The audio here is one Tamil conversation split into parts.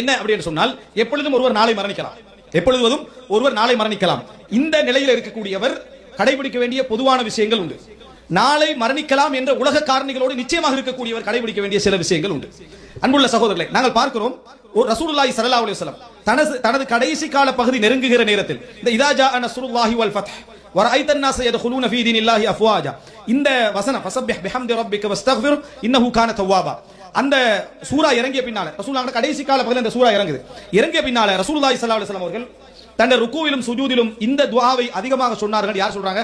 என்ன அப்படின்னு சொன்னால் எப்பொழுதும் ஒருவர் நாளை மரணிக்கலாம், எப்பொழுதும் ஒருவர் நாளை மரணிக்கலாம். இந்த நிலையில் இருக்கக்கூடியவர் கடைபிடிக்க வேண்டிய பொதுவான விஷயங்கள் உண்டு. நாளை மரணிக்கலாம் என்ற உலக காரணிகளோடு நிச்சயமாக இருக்கக்கூடியவர் கடைபிடிக்க வேண்டிய சில விஷயங்கள் உண்டு. அன்புள்ள சகோதரர்களை, நாங்கள் பார்க்கிறோம் ரசூலுல்லாஹி ஸல்லல்லாஹு அலைஹி வஸல்லம் தனது கடைசி கால பகுதி நெருங்குகிற நேரத்தில் இந்த இதா ஜா நஸ்ருல்லாஹி வல் ஃபத்ஹ் வரைத الناس يدخلون في دين الله افواجا இந்த வசனம் ஃபஸப்பிஹ் பிஹம்தி ரப்பிக வஸ்தக்ஃபிர் இன்னஹு கான தவ்வாபா அந்த சூரா இறங்கிய பின்னால ரசூலுல்லாஹ் கடைசி கால பகுதியில் அந்த சூரா இறங்கிய பின்னால ரசூலுல்லாஹி ஸல்லல்லாஹு அலைஹி வஸல்லம் அவர்கள் தன்னுடைய ருக்கூவிலும் சுஜூதிலும் இந்த துஆவை அதிகமாக சொன்னார்கள். யார் சொல்றாங்க?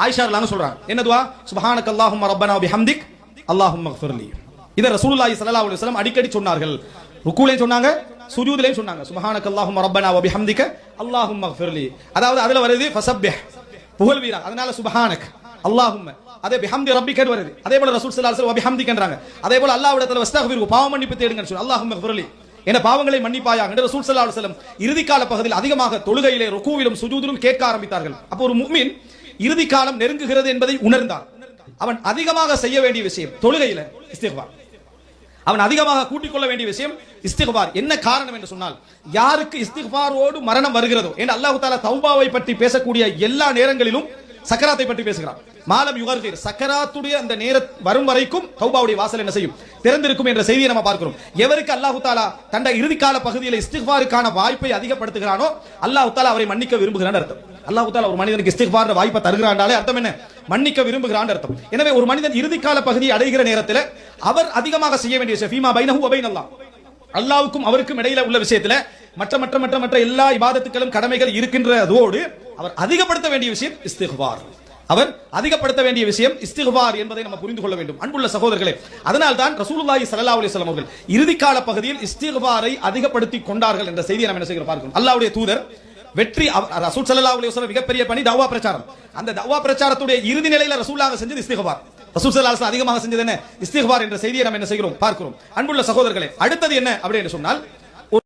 ஆயிஷா ரலியல்லாஹு சொல்றாங்க. என்ன துஆ? சுப்ஹானக்கல்லாஹும்ம ரப்பனா வ பிஹம்திக் அல்லாஹும்ம இக்ஃபிர்லி. இத ரசூலுல்லாஹி ஸல்லல்லாஹு அலைஹி வஸல்லம் அடிக்கடி சொன்னார்கள். ருக்கூலையும் சொன்னாங்க, சுஜூதிலையும் சொன்னாங்க. சுப்ஹானக்கல்லாஹும்ம ரப்பனா வ பிஹம்திக அல்லாஹும்ம இக்ஃபிர்லி. அதாவது அதுல வருது ஃபஸப்பிஹ் புகழ்வீரா, அதனால சுப்ஹானக் அல்லாஹும்ம, அதே பிஹம்தி ரப்பிக வருது. அதே போல ரசூல் ஸல்லல்லாஹு அலைஹி வஸல்லம் வ பிஹம்திகன்றாங்க. அதே போல அல்லாஹ்விடத்துல வஸ்தக்ஃபிரு பாவ மன்னிப்பு தேடுங்கன்னு சொல்லி அல்லாஹும்ம இக்ஃபிர்லி என பாவங்களை மன்னிப்பாயாக என்று ரசூல் ஸல்லல்லாஹு அலைஹி வஸல்லம் இறுதி கால பகுதியில் அதிகமாக தொழுகையிலே ருக்கூவிலும் சுஜூதிலும் கேட்க ஆரம்பித்தார்கள். அப்போ ஒரு முஃமின் இறுதி காலம் நெருங்குகிறது என்பதை உணர்ந்தார். அவன் அதிகமாக செய்ய வேண்டிய விஷயம் தொழுகையில இஸ்திக்பார். அவன் அதிகமாக கூட்டிக் கொள்ள வேண்டிய விஷயம் இஸ்திக்பார். என்ன காரணம் என்று சொன்னால், யாருக்கு இஸ்திக்பாரோடு மரணம் வருகிறதோ, என்று அல்லாஹ் தஆலா தௌபாவை பற்றி பேசக்கூடிய எல்லா நேரங்களிலும் சக்கராத்தை பற்றி பேசுகிறான். மாலம் யுகர்கிர், சக்கராத்துடைய அந்த நேரம் வரும் வரைக்கும் தௌபாவுடைய வாசல் என்ன செய்யும்? திறந்திருக்கும் என்ற செய்தியை நம்ம பார்க்கிறோம். எவருக்கு அல்லாஹ் தஆலா தன்னுடைய இறுதி கால பகுதியில் இஸ்திக்பாருக்கான வாய்ப்பை அதிகப்படுத்துகிறானோ அல்லாஹ் தஆலா அவரை மன்னிக்க விரும்புகிறான் அர்த்தம். அல்லாஹ் தஆலா ஒரு மனிதனுக்கு இஸ்திக்பார் வாய்ப்பை தருகிறானாலே அர்த்தம் என்ன? மன்னிக்க விரும்புகிறான் அர்த்தம். எனவே ஒரு மனிதன் இறுதி கால பகுதியை அடைகிற நேரத்தில் அவர் அதிகமாக செய்ய வேண்டிய விஷயம் ஃபீமா பைனஹு வ பைனல்லாஹ், அல்லாஹ்வுக்கும் அவருக்கும் இடையில உள்ள விஷயத்துல மற்ற மற்ற மற்ற மற்ற எல்லா இபாதத்துக்களும் கடமைகள் இருக்கின்றதோடு அவர் அதிகப்படுத்த வேண்டிய விஷயம் இஸ்திக்பார். அவர் அதிகப்படுத்த வேண்டிய விஷயம் இஸ்திக்பார் என்பதை நம்ம புரிந்து கொள்ள வேண்டும். அன்புள்ள சகோதரர்களே, அதனால் தான் ரசூலுல்லாஹி ஸல்லல்லாஹு அலைஹி வஸல்லம் அவர்கள் இறுதி கால பகுதியில் இஸ்திக்பாரை அதிகப்படுத்தி கொண்டார்கள் என்ற செய்தியை நாம் என்ன செய்கிறோம் பார்க்கிறோம். அல்லாஹ்வுடைய தூதர் வெற்றி ரசூல் ஸல்லல்லாஹு அலைஹி வஸல்லம் மிகப்பெரிய பணி தஅவா பிரச்சாரம். அந்த தஅவா பிரச்சாரத்துடைய இறுதி நிலையில ரசூலுல்லாஹ் செஞ்சது இஸ்திக்பார். ரசூல் ஸல்லல்லாஹு அலைஹி வஸல்லம் அதிகமாக செஞ்சது என்ன? இஸ்திக்பார் என்ற செய்தியை நாம் என்ன செய்கிறோம் பார்க்கிறோம். அன்புள்ள சகோதரர்களே, அடுத்தது என்ன அப்படி என்று சொன்னால்,